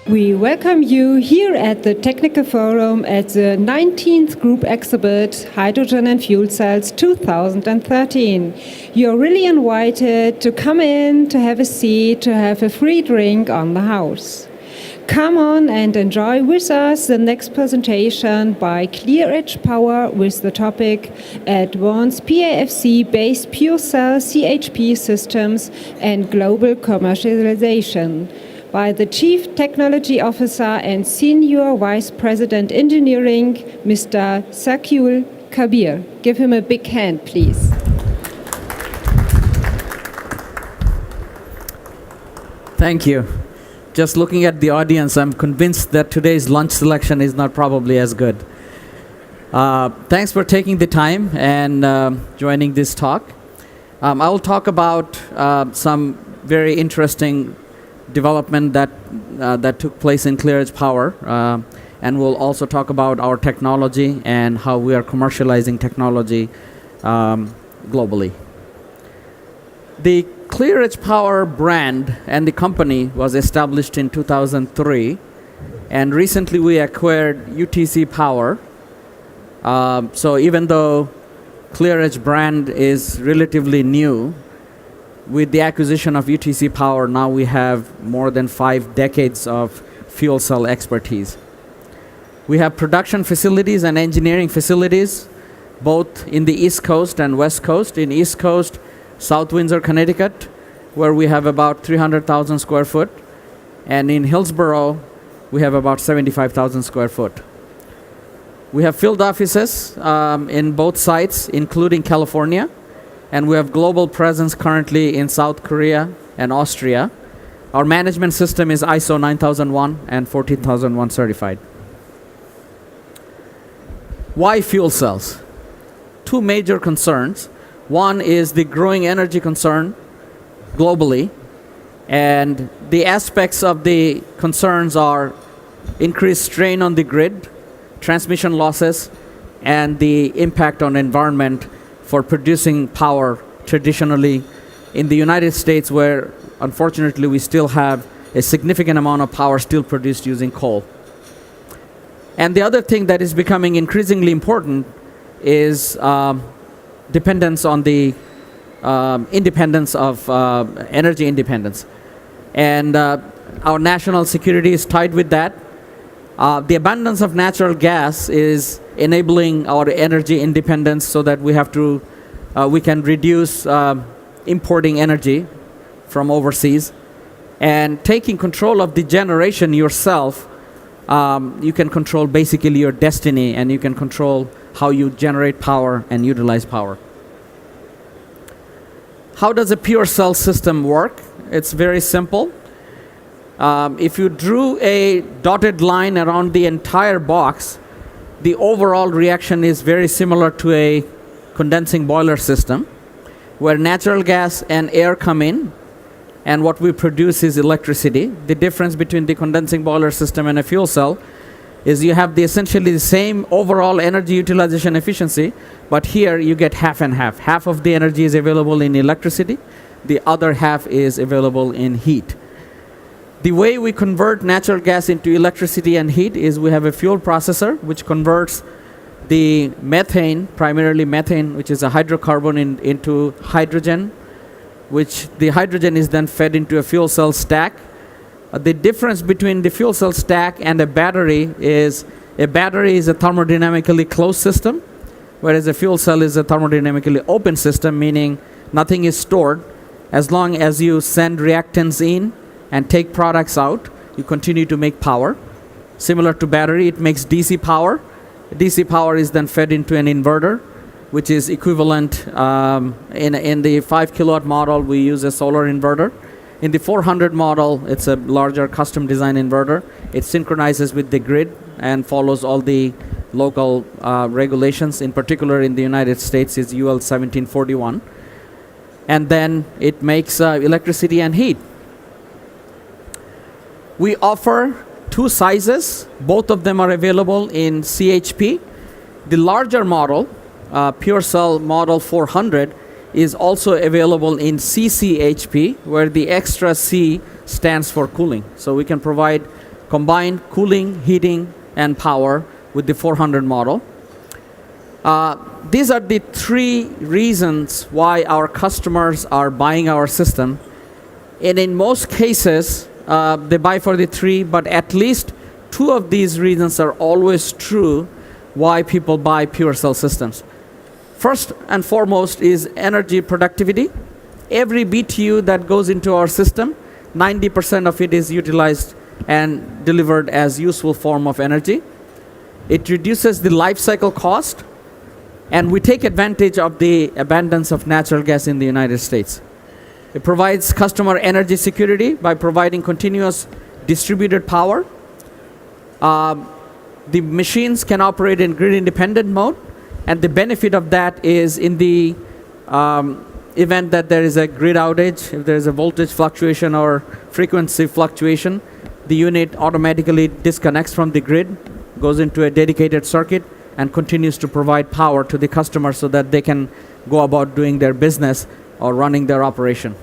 We welcome you here at the Technical Forum at the 19th Group Exhibit Hydrogen and Fuel Cells 2013. You're really invited to come in, to have a seat, to have a free drink on the house. Come on and enjoy with us the next presentation by ClearEdge Power with the topic Advanced PAFC-based PureCell CHP systems and global commercialization, by the Chief Technology Officer and Senior Vice President Engineering, Mr. Zakiul Kabir. Give him a big hand, please. Thank you. Just looking at the audience, I'm convinced that today's lunch selection is not probably as good. Thanks for taking the time and joining this talk. I will talk about some very interesting development that took place in ClearEdge Power, and we'll also talk about our technology and how we are commercializing technology globally. The ClearEdge Power brand and the company was established in 2003, and recently we acquired UTC Power. So even though ClearEdge brand is relatively new, with the acquisition of UTC Power, now we have more than 5 decades of fuel cell expertise. We have production facilities and engineering facilities, both in the East Coast and West Coast. In East Coast, South Windsor, Connecticut, where we have about 300,000 square foot. And in Hillsborough, we have about 75,000 square foot. We have field offices in both sites, including California. And we have global presence currently in South Korea and Austria. Our management system is ISO 9001 and 14001 certified. Why fuel cells? 2 major concerns. One is the growing energy concern globally, and the aspects of the concerns are increased strain on the grid, transmission losses, and the impact on environment for producing power traditionally in the United States, where unfortunately we still have a significant amount of power still produced using coal. And the other thing that is becoming increasingly important is dependence on the independence of energy independence. And our national security is tied with that. The abundance of natural gas is enabling our energy independence so that we can reduce importing energy from overseas. And taking control of the generation yourself, you can control basically your destiny, and you can control how you generate power and utilize power. How does a pure cell system work? It's very simple. If you drew a dotted line around the entire box, the overall reaction is very similar to a condensing boiler system, where natural gas and air come in, and what we produce is electricity. The difference between the condensing boiler system and a fuel cell is you have essentially the same overall energy utilization efficiency, but here you get half and half. Half of the energy is available in electricity, the other half is available in heat. The way we convert natural gas into electricity and heat is we have a fuel processor which converts the methane, primarily methane, which is a hydrocarbon, into hydrogen, which the hydrogen is then fed into a fuel cell stack. The difference between the fuel cell stack and a battery is a thermodynamically closed system, whereas a fuel cell is a thermodynamically open system, meaning nothing is stored. As long as you send reactants in and take products out, you continue to make power. Similar to battery, it makes DC power. DC power is then fed into an inverter, which is equivalent. In the 5 kilowatt model, we use a solar inverter. In the 400 model, it's a larger custom design inverter. It synchronizes with the grid and follows all the local regulations. In particular, in the United States, is UL 1741. And then it makes electricity and heat. We offer 2 sizes. Both of them are available in CHP. The larger model, PureCell Model 400, is also available in CCHP, where the extra C stands for cooling. So we can provide combined cooling, heating, and power with the 400 model. These are the three reasons why our customers are buying our system. And in most cases, they buy for the three, but at least two of these reasons are always true why people buy PureCell systems. First and foremost is energy productivity. Every BTU that goes into our system, 90% of it is utilized and delivered as useful form of energy. It reduces the life cycle cost, and we take advantage of the abundance of natural gas in the United States. It provides customer energy security by providing continuous distributed power. The machines can operate in grid-independent mode, and the benefit of that is in the event that there is a grid outage, if there is a voltage fluctuation or frequency fluctuation, the unit automatically disconnects from the grid, goes into a dedicated circuit, and continues to provide power to the customer so that they can go about doing their business or running their operation.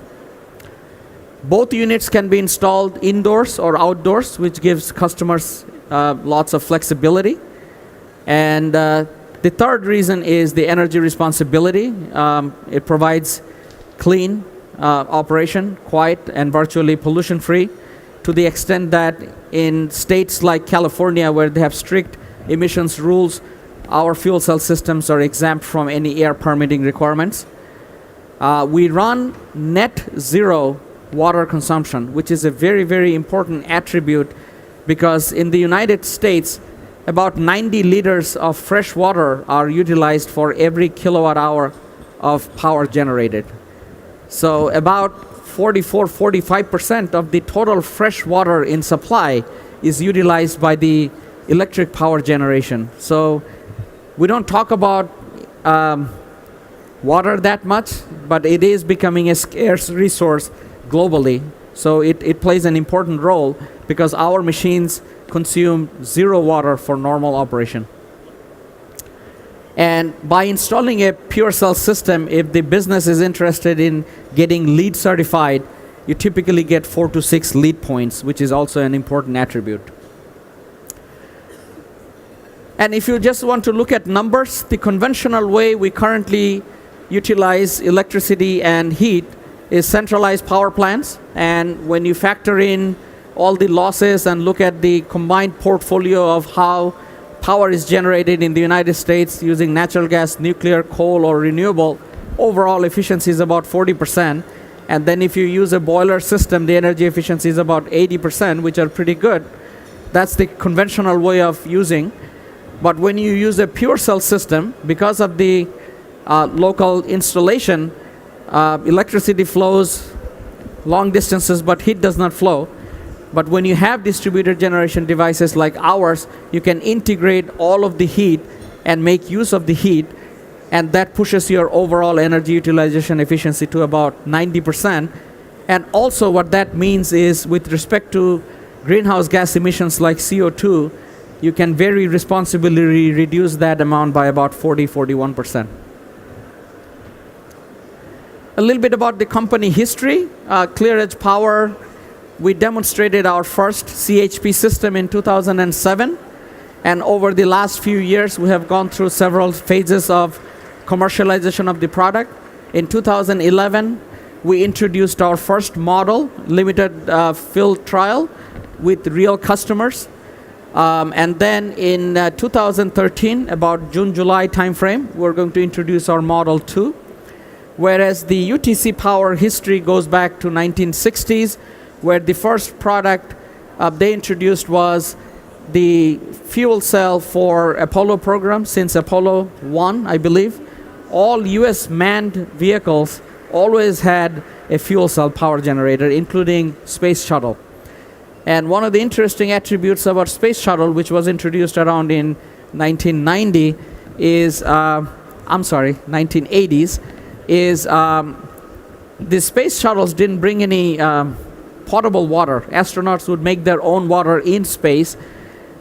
Both units can be installed indoors or outdoors, which gives customers lots of flexibility. And the third reason is the energy responsibility. It provides clean operation, quiet and virtually pollution-free, to the extent that in states like California, where they have strict emissions rules, our fuel cell systems are exempt from any air permitting requirements. We run net zero water consumption, which is a very, very important attribute, because in the United States, about 90 liters of fresh water are utilized for every kilowatt hour of power generated. So about 44-45% of the total fresh water in supply is utilized by the electric power generation. So we don't talk about water that much, but it is becoming a scarce resource globally. So it plays an important role because our machines consume zero water for normal operation. And by installing a PureCell system, if the business is interested in getting LEED certified, you typically get 4 to 6 LEED points, which is also an important attribute. And if you just want to look at numbers, the conventional way we currently utilize electricity and heat is centralized power plants. And when you factor in all the losses and look at the combined portfolio of how power is generated in the United States using natural gas, nuclear, coal, or renewable, overall efficiency is about 40%. And then if you use a boiler system, the energy efficiency is about 80%, which are pretty good. That's the conventional way of using. But when you use a PureCell system, because of the local installation, electricity flows long distances, but heat does not flow. But when you have distributed generation devices like ours, you can integrate all of the heat and make use of the heat, and that pushes your overall energy utilization efficiency to about 90%. And also what that means is, with respect to greenhouse gas emissions like CO2, you can very responsibly reduce that amount by about 40-41%. A little bit about the company history. ClearEdge Power, we demonstrated our first CHP system in 2007. And over the last few years, we have gone through several phases of commercialization of the product. In 2011, we introduced our first model, limited field trial with real customers. And then in 2013, about June-July timeframe, we're going to introduce our Model 2. Whereas the UTC Power history goes back to 1960s, where the first product they introduced was the fuel cell for Apollo program since Apollo 1, I believe. All US manned vehicles always had a fuel cell power generator, including Space Shuttle. And one of the interesting attributes about Space Shuttle, which was introduced around in 1990, is, 1980s, is the space shuttles didn't bring any potable water. Astronauts would make their own water in space.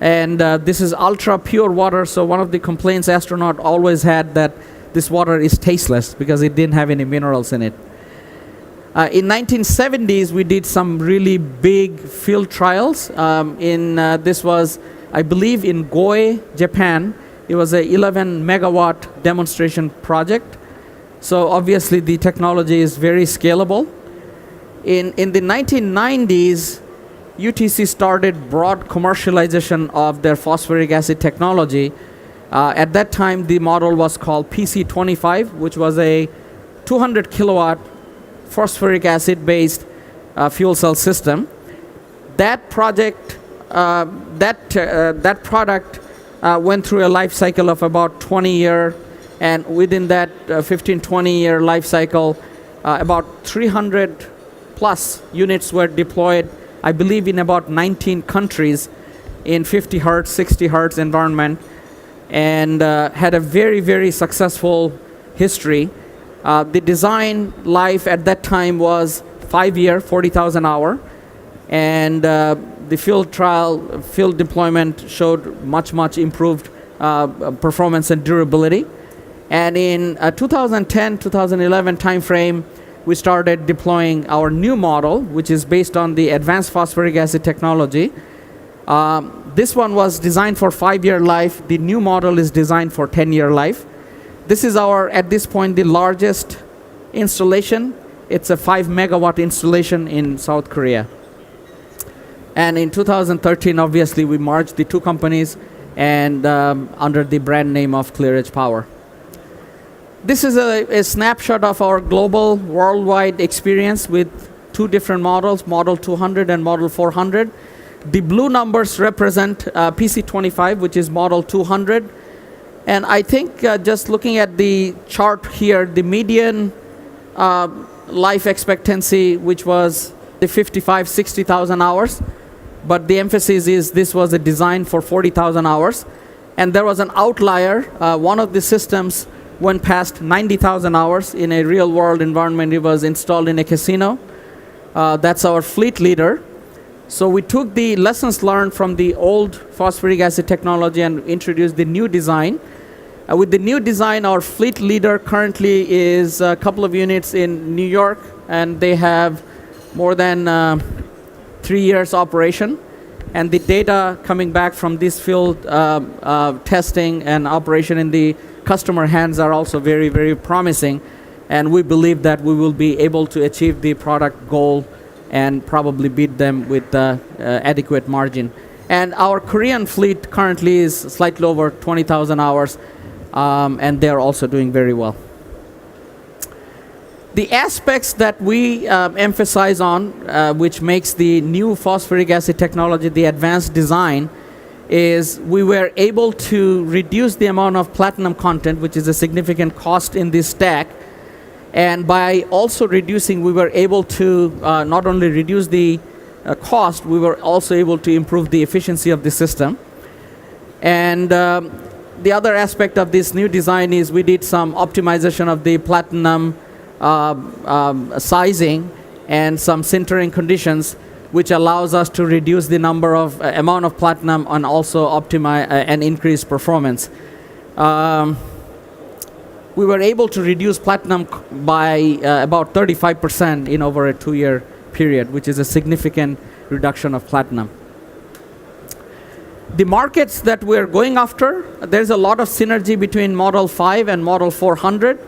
And this is ultra pure water, so one of the complaints astronaut always had that this water is tasteless because it didn't have any minerals in it. In 1970s, we did some really big field trials. This was, I believe, in Goe, Japan. It was a 11 megawatt demonstration project. So obviously the technology is very scalable. In the 1990s, UTC started broad commercialization of their phosphoric acid technology. At that time, the model was called PC25, which was a 200 kilowatt phosphoric acid based fuel cell system. That project, that product went through a life cycle of about 20 years, and within that 15-20 year life cycle, about 300 plus units were deployed, I believe, in about 19 countries in 50 hertz, 60 hertz environment, and had a very, very successful history. The design life at that time was 5 year, 40,000 hour, and the field deployment showed much improved performance and durability. And in 2010-2011 timeframe, we started deploying our new model, which is based on the advanced phosphoric acid technology. This one was designed for 5-year life. The new model is designed for 10-year life. This is our, at this point, the largest installation. It's a 5 megawatt installation in South Korea. And in 2013, obviously, we merged the two companies and under the brand name of ClearEdge Power. This is a snapshot of our global, worldwide experience with two different models, Model 200 and Model 400. The blue numbers represent PC25, which is Model 200. And I think just looking at the chart here, the median life expectancy, which was the 60,000 hours. But the emphasis is this was a design for 40,000 hours. And there was an outlier. One of the systems went past 90,000 hours in a real world environment. It was installed in a casino. That's our fleet leader. So we took the lessons learned from the old phosphoric acid technology and introduced the new design. With the new design, our fleet leader currently is a couple of units in New York, and they have more than 3 years operation. And the data coming back from this field testing and operation in the customer hands are also very, very promising. And we believe that we will be able to achieve the product goal and probably beat them with adequate margin. And our Korean fleet currently is slightly over 20,000 hours, and they're also doing very well. The aspects that we emphasize on, which makes the new phosphoric acid technology the advanced design, is we were able to reduce the amount of platinum content, which is a significant cost in this stack. And by also reducing, we were able to not only reduce the cost, we were also able to improve the efficiency of the system. And the other aspect of this new design is we did some optimization of the platinum sizing and some sintering conditions, which allows us to reduce the number of amount of platinum and also optimize and increase performance. We were able to reduce platinum by about 35% in over a 2-year period, which is a significant reduction of platinum. The markets that we're going after, there's a lot of synergy between Model 5 and Model 400.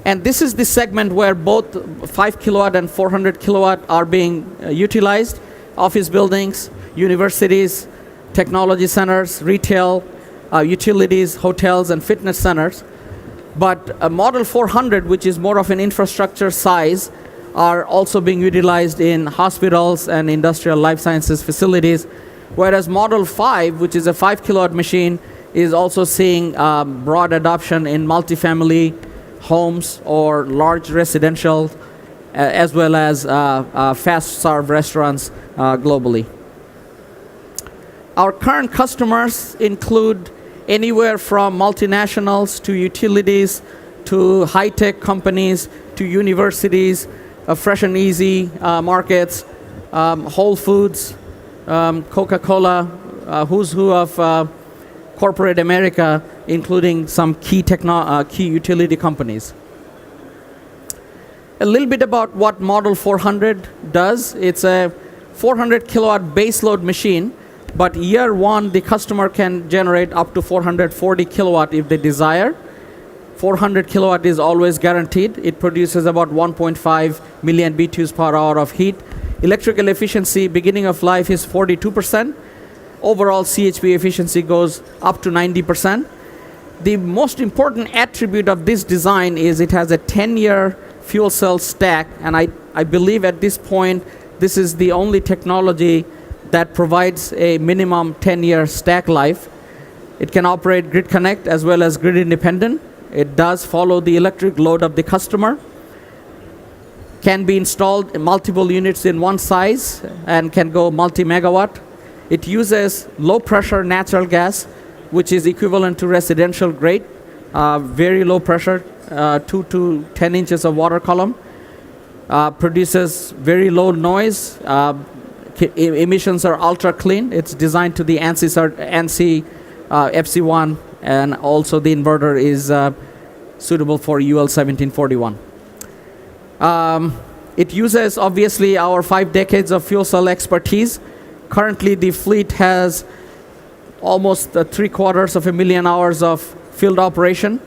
And this is the segment where both 5 kilowatt and 400 kilowatt are being utilized. Office buildings, universities, technology centers, retail, utilities, hotels, and fitness centers. But Model 400, which is more of an infrastructure size, are also being utilized in hospitals and industrial life sciences facilities. Whereas Model 5, which is a 5 kilowatt machine, is also seeing broad adoption in multifamily homes or large residential, as well as fast-serve restaurants globally. Our current customers include anywhere from multinationals to utilities to high-tech companies to universities, fresh and easy markets, Whole Foods, Coca-Cola, who's who of corporate America, including some key utility companies. A little bit about what Model 400 does. It's a 400 kilowatt base load machine, but year one, the customer can generate up to 440 kilowatt if they desire. 400 kilowatt is always guaranteed. It produces about 1.5 million BTUs per hour of heat. Electrical efficiency, beginning of life, is 42%. Overall CHP efficiency goes up to 90%. The most important attribute of this design is it has a 10-year fuel cell stack, and I believe at this point this is the only technology that provides a minimum 10-year stack life. It can operate grid connect as well as grid independent. It does follow the electric load of the customer. Can be installed in multiple units in one size and can go multi-megawatt. It uses low pressure natural gas, which is equivalent to residential grade, very low pressure, 2 to 10 inches of water column. Produces very low noise. Emissions are ultra clean. It's designed to the ANSI FC1, and also the inverter is suitable for UL 1741. It uses obviously our 5 decades of fuel cell expertise. Currently the fleet has almost 750,000 hours of field operation.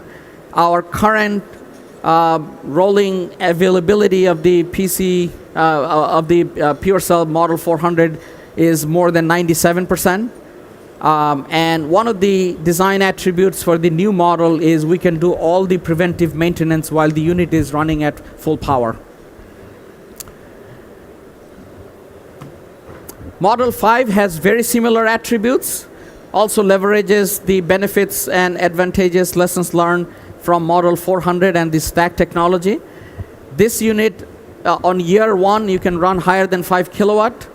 Our current rolling availability of the PureCell Model 400 is more than 97%. And one of the design attributes for the new model is we can do all the preventive maintenance while the unit is running at full power. Model 5 has very similar attributes, also leverages the benefits and advantageous lessons learned from Model 400 and the stack technology. This unit, on year one, you can run higher than 5 kilowatt.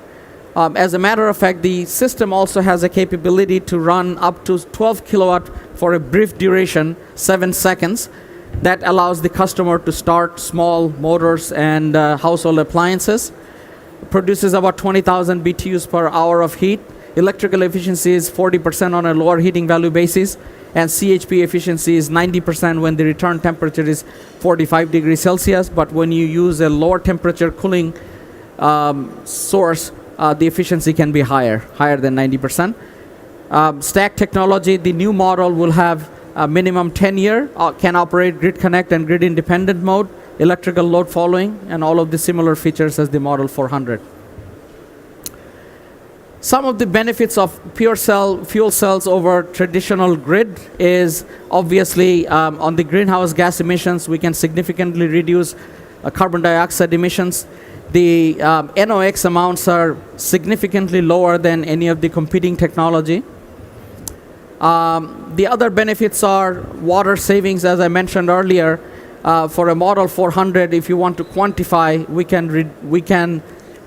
As a matter of fact, the system also has a capability to run up to 12 kilowatt for a brief duration, 7 seconds. That allows the customer to start small motors and household appliances. Produces about 20,000 BTUs per hour of heat. Electrical efficiency is 40% on a lower heating value basis, and CHP efficiency is 90% when the return temperature is 45 degrees Celsius. But when you use a lower temperature cooling source, the efficiency can be higher than 90%. Stack technology, the new model will have a minimum 10-year, can operate grid connect and grid independent mode, electrical load following, and all of the similar features as the Model 400. Some of the benefits of PureCell fuel cells over traditional grid is obviously on the greenhouse gas emissions, we can significantly reduce carbon dioxide emissions. The NOx amounts are significantly lower than any of the competing technology. The other benefits are water savings, as I mentioned earlier. For a Model 400, if you want to quantify, we can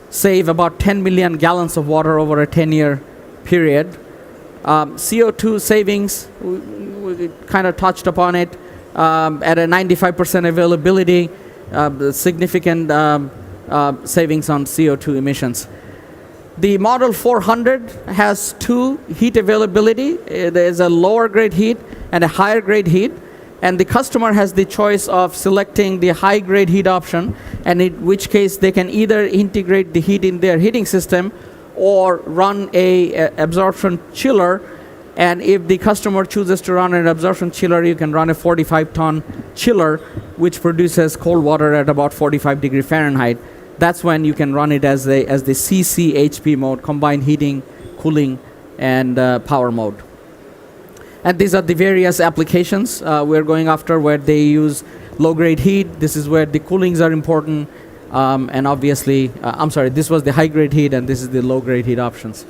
save about 10 million gallons of water over a 10-year period. CO2 savings, we kind of touched upon it, at a 95% availability, significant savings on CO2 emissions. The Model 400 has 2 heat availability. There's a lower grade heat and a higher grade heat. And the customer has the choice of selecting the high grade heat option, and in which case they can either integrate the heat in their heating system or run a absorption chiller. And if the customer chooses to run an absorption chiller, you can run a 45-ton chiller, which produces cold water at about 45 degrees Fahrenheit. That's when you can run it as the CCHP mode, combined heating, cooling, and power mode. And these are the various applications we're going after where they use low-grade heat. This is where the coolings are important. And obviously, this was the high-grade heat, and this is the low-grade heat options.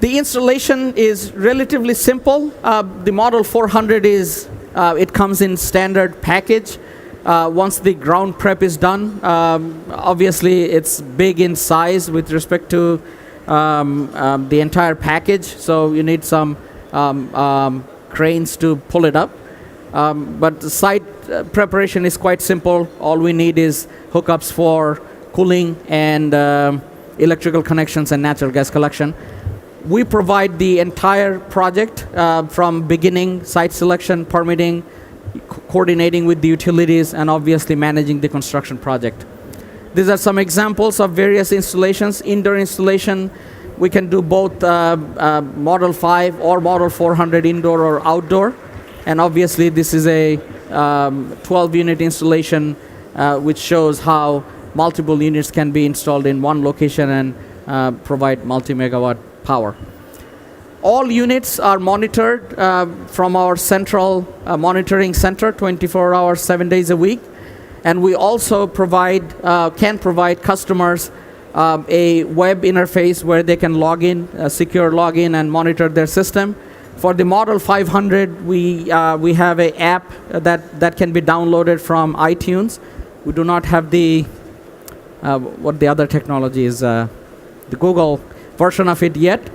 The installation is relatively simple. The Model 400 it comes in standard package. Once the ground prep is done, obviously it's big in size with respect to the entire package, so you need some cranes to pull it up. But the site preparation is quite simple. All we need is hookups for cooling and electrical connections and natural gas collection. We provide the entire project from beginning, site selection, permitting, coordinating with the utilities, and obviously managing the construction project. These are some examples of various installations. Indoor installation, we can do both Model 5 or Model 400 indoor or outdoor. And obviously this is a 12-unit installation which shows how multiple units can be installed in one location and provide multi-megawatt power. All units are monitored from our central monitoring center 24 hours, 7 days a week. And we also can provide customers a web interface where they can log in, secure login, and monitor their system. For the Model 500, we have an app that can be downloaded from iTunes. We do not have the what the other technology is, the Google version of it yet.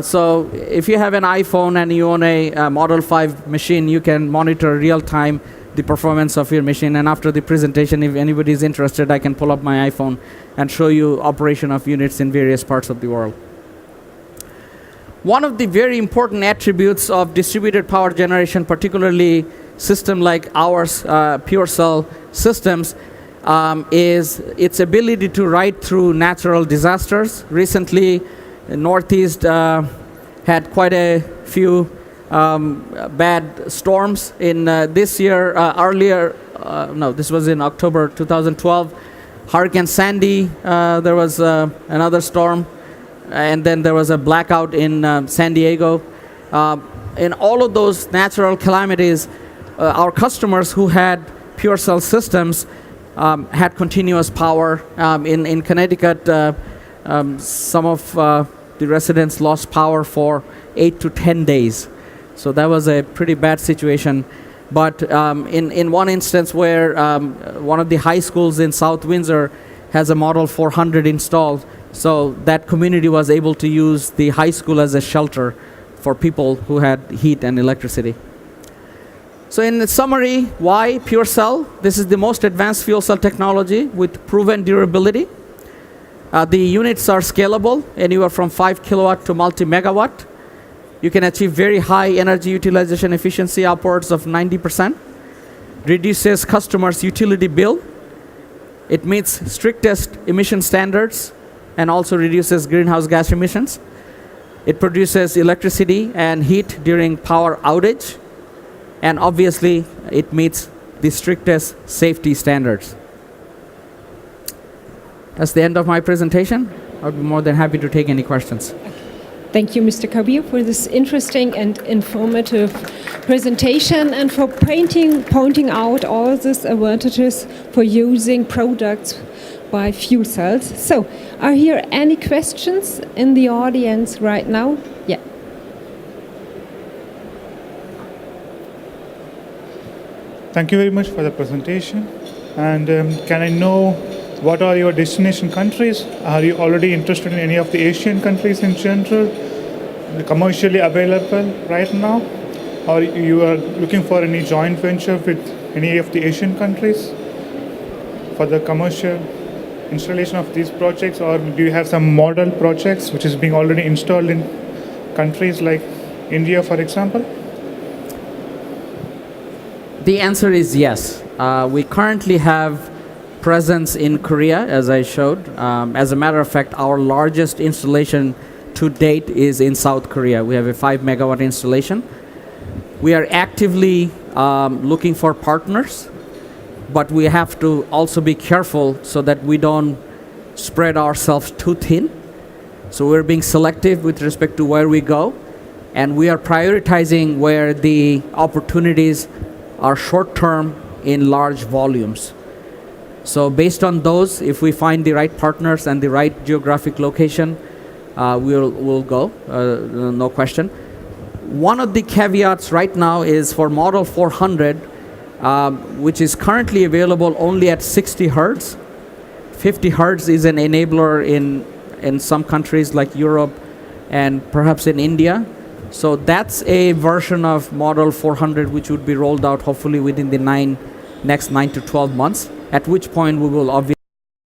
So if you have an iPhone and you own a Model 5 machine, you can monitor real-time the performance of your machine. And after the presentation, if anybody is interested, I can pull up my iPhone and show you operation of units in various parts of the world. One of the very important attributes of distributed power generation, particularly system like ours, PureCell systems, is its ability to ride through natural disasters. Recently, the Northeast had quite a few bad storms in this year. This was in October 2012. Hurricane Sandy, there was another storm, and then there was a blackout in San Diego. In all of those natural calamities, our customers who had PureCell systems had continuous power. In Connecticut, some of the residents lost power for 8 to 10 days. So that was a pretty bad situation. But in one instance where one of the high schools in South Windsor has a Model 400 installed, so that community was able to use the high school as a shelter for people who had heat and electricity. So in summary, why PureCell? This is the most advanced fuel cell technology with proven durability. The units are scalable, anywhere from 5 kilowatt to multi-megawatt. You can achieve very high energy utilization efficiency, upwards of 90%. Reduces customers' utility bill. It meets strictest emission standards and also reduces greenhouse gas emissions. It produces electricity and heat during power outage. And obviously, it meets the strictest safety standards. That's the end of my presentation. I'd be more than happy to take any questions. Thank you, Mr. Kabir, for this interesting and informative presentation and for pointing out all these advantages for using products by fuel cells. So, are here any questions in the audience right now? Yeah. Thank you very much for the presentation. And can I know what are your destination countries? Are you already interested in any of the Asian countries in general, commercially available right now? Or you are looking for any joint venture with any of the Asian countries for the commercial installation of these projects? Or do you have some model projects which is being already installed in countries like India, for example? The answer is yes. We currently have presence in Korea, as I showed. As a matter of fact, our largest installation to date is in South Korea. We have a 5 megawatt installation. We are actively looking for partners, but we have to also be careful so that we don't spread ourselves too thin. So we're being selective with respect to where we go, and we are prioritizing where the opportunities are short-term in large volumes. So based on those, if we find the right partners and the right geographic location, we'll go, no question. One of the caveats right now is for Model 400, which is currently available only at 60 hertz. 50 hertz is an enabler in some countries like Europe and perhaps in India. So that's a version of Model 400 which would be rolled out hopefully within the next 9 to 12 months, at which point we will obviously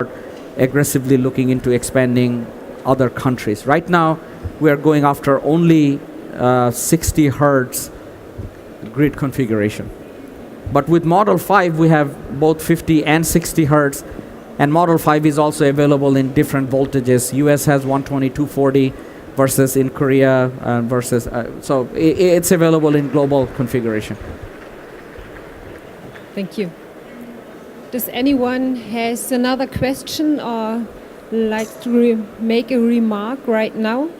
start aggressively looking into expanding other countries. Right now, we are going after only 60 hertz grid configuration. But with Model 5, we have both 50 and 60 hertz, and Model 5 is also available in different voltages. US has 120, 240, versus in Korea, so it's available in global configuration. Thank you. Does anyone has another question or like to make a remark right now?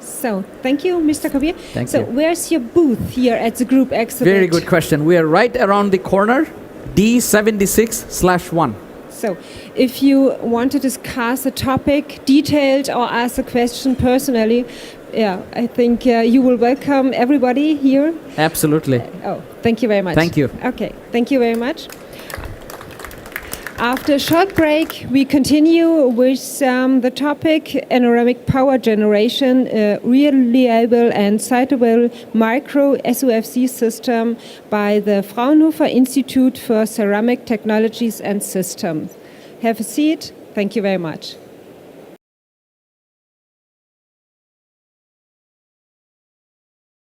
So, thank you, Mr. Kabir. Thank so, you. where's your booth here at the group exhibit? Very good question. We are right around the corner, D76/1. So, if you want to discuss a topic detailed or ask a question personally, I think you will welcome everybody here. Absolutely. Oh, thank you very much. Thank you. Okay, thank you very much. After a short break, we continue with the topic panoramic power generation, reliable and citable micro SOFC system by the Fraunhofer Institute for Ceramic Technologies and Systems. Have a seat. Thank you very much.